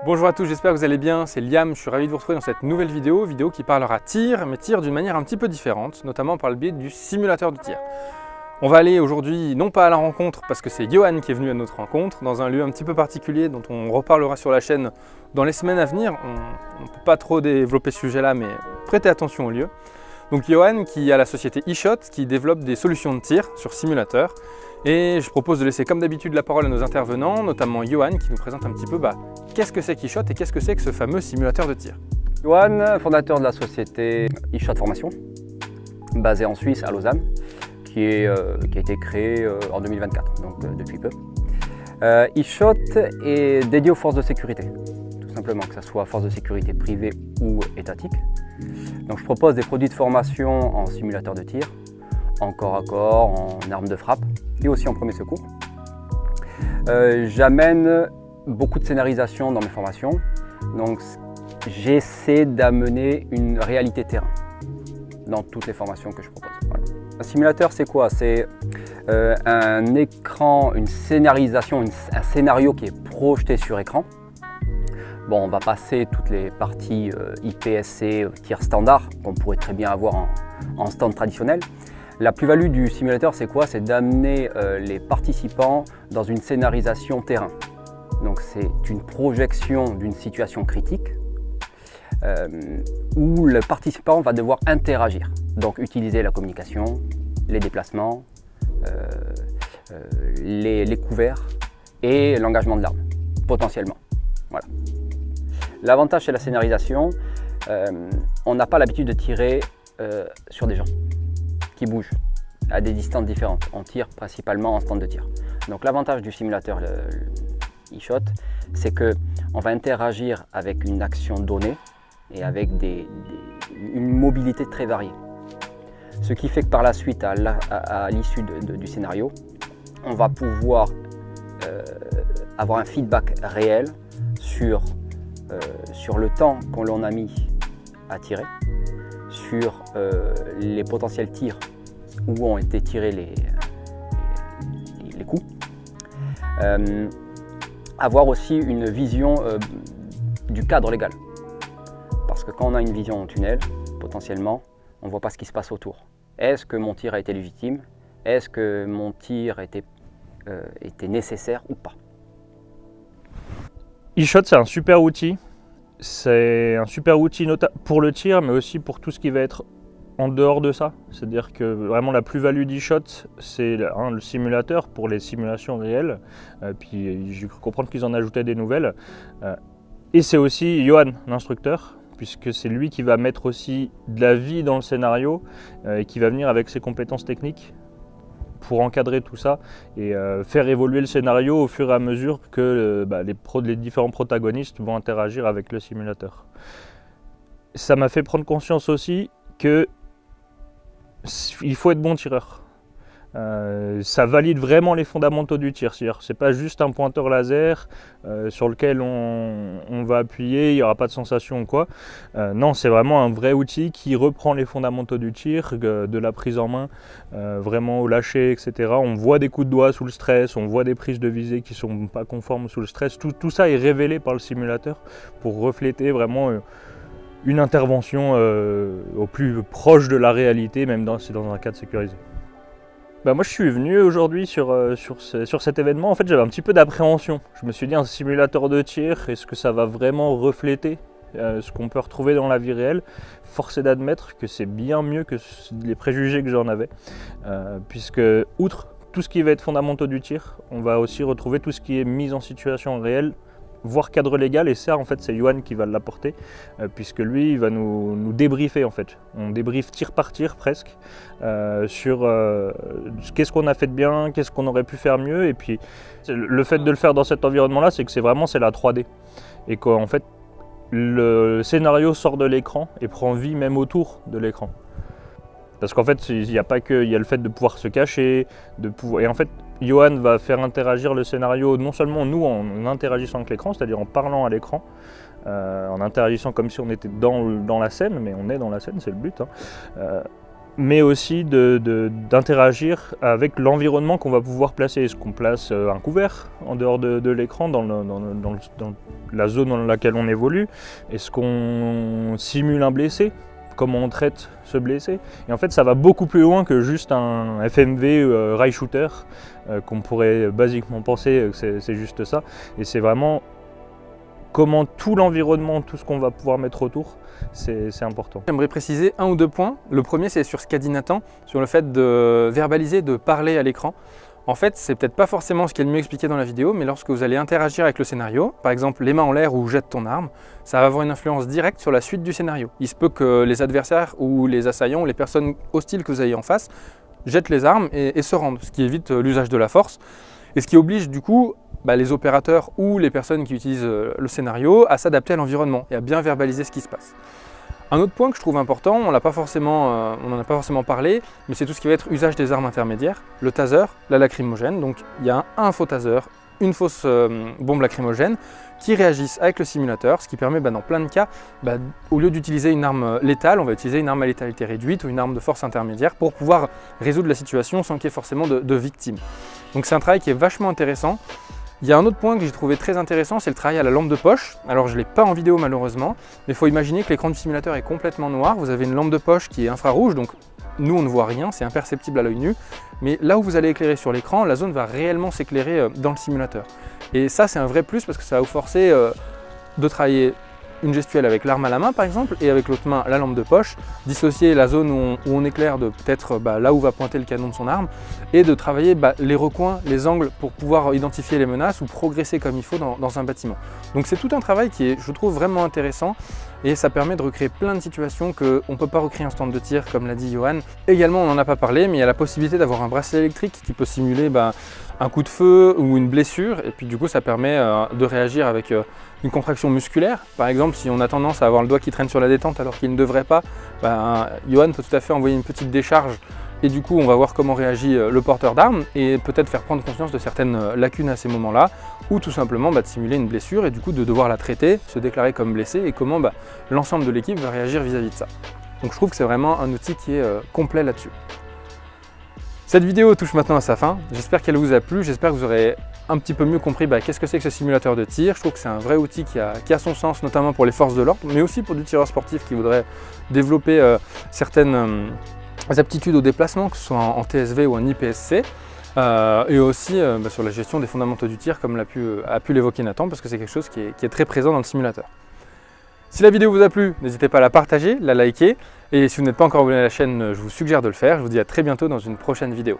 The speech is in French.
Bonjour à tous, j'espère que vous allez bien, c'est Liam, je suis ravi de vous retrouver dans cette nouvelle vidéo qui parlera tir, mais tir d'une manière un petit peu différente, notamment par le biais du simulateur de tir. On va aller aujourd'hui, non pas à la rencontre, parce que c'est Johan qui est venu à notre rencontre, dans un lieu un petit peu particulier dont on reparlera sur la chaîne dans les semaines à venir. On ne peut pas trop développer ce sujet-là, mais prêtez attention au lieu. Donc Johan qui a la société eShot, qui développe des solutions de tir sur simulateur. Et je propose de laisser comme d'habitude la parole à nos intervenants, notamment Johan qui nous présente un petit peu qu'est-ce que c'est qu'eShot et qu'est-ce que c'est que ce fameux simulateur de tir. Johan, fondateur de la société eShot Formation, basée en Suisse à Lausanne, qui a été créée en 2024, donc depuis peu. eShot est dédié aux forces de sécurité, tout simplement, que ce soit forces de sécurité privées ou étatiques. Donc je propose des produits de formation en simulateur de tir, en corps à corps, en arme de frappe et aussi en premier secours. J'amène beaucoup de scénarisation dans mes formations, donc j'essaie d'amener une réalité terrain dans toutes les formations que je propose. Voilà. Un simulateur, c'est quoi? C'est un écran, une scénarisation, un scénario qui est projeté sur écran. Bon, on va passer toutes les parties IPSC, tir standard, qu'on pourrait très bien avoir en stand traditionnel. La plus-value du simulateur, c'est quoi? C'est d'amener les participants dans une scénarisation terrain. Donc c'est une projection d'une situation critique où le participant va devoir interagir. Donc utiliser la communication, les déplacements, les couverts et l'engagement de l'arme, potentiellement. Voilà. L'avantage, c'est la scénarisation. On n'a pas l'habitude de tirer sur des gens qui bougent à des distances différentes. On tire principalement en stand de tir. Donc l'avantage du simulateur eShot, c'est qu'on va interagir avec une action donnée et avec une mobilité très variée. Ce qui fait que par la suite, à l'issue du scénario, on va pouvoir avoir un feedback réel sur le temps qu'on l'on a mis à tirer, sur les potentiels tirs où ont été tirés les coups. Avoir aussi une vision du cadre légal. Parce que quand on a une vision en tunnel, potentiellement, on ne voit pas ce qui se passe autour. Est-ce que mon tir a été légitime? Est-ce que mon tir était nécessaire ou pas? eShot, c'est un super outil. C'est un super outil pour le tir, mais aussi pour tout ce qui va être en dehors de ça. C'est-à-dire que vraiment la plus-value d'eShot, c'est le simulateur pour les simulations réelles. Puis j'ai cru comprendre qu'ils en ajoutaient des nouvelles. Et c'est aussi Johan, l'instructeur, puisque c'est lui qui va mettre aussi de la vie dans le scénario et qui va venir avec ses compétences techniques pour encadrer tout ça et faire évoluer le scénario au fur et à mesure que les différents protagonistes vont interagir avec le simulateur. Ça m'a fait prendre conscience aussi qu'il faut être bon tireur. Ça valide vraiment les fondamentaux du tir. C'est-à-dire, c'est pas juste un pointeur laser sur lequel on va appuyer, il n'y aura pas de sensation ou quoi. Non, c'est vraiment un vrai outil qui reprend les fondamentaux du tir, de la prise en main, vraiment au lâcher, etc. On voit des coups de doigt sous le stress, on voit des prises de visée qui sont pas conformes sous le stress. Tout ça est révélé par le simulateur pour refléter vraiment une intervention au plus proche de la réalité, même si dans un cadre sécurisé. Moi je suis venu aujourd'hui sur cet événement, en fait j'avais un petit peu d'appréhension. Je me suis dit, un simulateur de tir, est-ce que ça va vraiment refléter ce qu'on peut retrouver dans la vie réelle? Force est d'admettre que c'est bien mieux que les préjugés que j'en avais, puisque outre tout ce qui va être fondamentaux du tir, on va aussi retrouver tout ce qui est mise en situation réelle, voire cadre légal, et ça en fait c'est Johan qui va l'apporter, puisque lui il va nous débriefer en fait. On débriefe tir par tir presque sur qu'est-ce qu'on a fait de bien, qu'est-ce qu'on aurait pu faire mieux, et puis le fait de le faire dans cet environnement là, c'est que c'est la 3D, et qu'en fait le scénario sort de l'écran et prend vie même autour de l'écran. Parce qu'en fait, il n'y a pas que, il y a le fait de pouvoir se cacher, et en fait, Johan va faire interagir le scénario, non seulement nous en interagissant avec l'écran, c'est-à-dire en parlant à l'écran, en interagissant comme si on était dans la scène, mais on est dans la scène, c'est le but, hein. mais aussi d'interagir avec l'environnement qu'on va pouvoir placer. Est-ce qu'on place un couvert en dehors de l'écran dans la zone dans laquelle on évolue? Est-ce qu'on simule un blessé? Comment on traite ce blessé? Et en fait, ça va beaucoup plus loin que juste un FMV rail shooter, qu'on pourrait basiquement penser que c'est juste ça. Et c'est vraiment comment tout l'environnement, tout ce qu'on va pouvoir mettre autour, c'est important. J'aimerais préciser un ou deux points. Le premier, c'est sur ce qu'a dit Nathan, sur le fait de verbaliser, de parler à l'écran. En fait, c'est peut-être pas forcément ce qui est le mieux expliqué dans la vidéo, mais lorsque vous allez interagir avec le scénario, par exemple les mains en l'air ou jette ton arme, ça va avoir une influence directe sur la suite du scénario. Il se peut que les adversaires ou les assaillants ou les personnes hostiles que vous avez en face jettent les armes et se rendent, ce qui évite l'usage de la force et ce qui oblige du coup les opérateurs ou les personnes qui utilisent le scénario à s'adapter à l'environnement et à bien verbaliser ce qui se passe. Un autre point que je trouve important, on n'en a pas forcément parlé, mais c'est tout ce qui va être usage des armes intermédiaires, le taser, la lacrymogène. Donc il y a un faux taser, une fausse bombe lacrymogène qui réagissent avec le simulateur, ce qui permet dans plein de cas, au lieu d'utiliser une arme létale, on va utiliser une arme à létalité réduite ou une arme de force intermédiaire pour pouvoir résoudre la situation sans qu'il y ait forcément de victimes. Donc c'est un travail qui est vachement intéressant. Il y a un autre point que j'ai trouvé très intéressant, c'est le travail à la lampe de poche. Alors je ne l'ai pas en vidéo malheureusement, mais il faut imaginer que l'écran du simulateur est complètement noir. Vous avez une lampe de poche qui est infrarouge, donc nous on ne voit rien, c'est imperceptible à l'œil nu. Mais là où vous allez éclairer sur l'écran, la zone va réellement s'éclairer dans le simulateur. Et ça c'est un vrai plus parce que ça va vous forcer de travailler une gestuelle avec l'arme à la main par exemple et avec l'autre main la lampe de poche, dissocier la zone où on éclaire de peut-être là où va pointer le canon de son arme et de travailler les recoins, les angles pour pouvoir identifier les menaces ou progresser comme il faut dans un bâtiment. Donc c'est tout un travail qui est, je trouve, vraiment intéressant et ça permet de recréer plein de situations qu'on ne peut pas recréer en stand de tir comme l'a dit Johan. Également on n'en a pas parlé mais il y a la possibilité d'avoir un bracelet électrique qui peut simuler un coup de feu ou une blessure et puis du coup ça permet de réagir avec une contraction musculaire. Par exemple, si on a tendance à avoir le doigt qui traîne sur la détente alors qu'il ne devrait pas, Johan peut tout à fait envoyer une petite décharge et du coup on va voir comment réagit le porteur d'armes et peut-être faire prendre conscience de certaines lacunes à ces moments-là ou tout simplement de simuler une blessure et du coup de devoir la traiter, se déclarer comme blessé et comment l'ensemble de l'équipe va réagir vis-à-vis de ça. Donc je trouve que c'est vraiment un outil qui est complet là-dessus. Cette vidéo touche maintenant à sa fin, j'espère qu'elle vous a plu, j'espère que vous aurez un petit peu mieux compris qu'est-ce que c'est que ce simulateur de tir. Je trouve que c'est un vrai outil qui a son sens, notamment pour les forces de l'ordre, mais aussi pour du tireur sportif qui voudrait développer certaines aptitudes au déplacement, que ce soit en TSV ou en IPSC, et aussi sur la gestion des fondamentaux du tir, comme a pu l'évoquer Nathan, parce que c'est quelque chose qui est très présent dans le simulateur. Si la vidéo vous a plu, n'hésitez pas à la partager, la liker, et si vous n'êtes pas encore abonné à la chaîne, je vous suggère de le faire. Je vous dis à très bientôt dans une prochaine vidéo.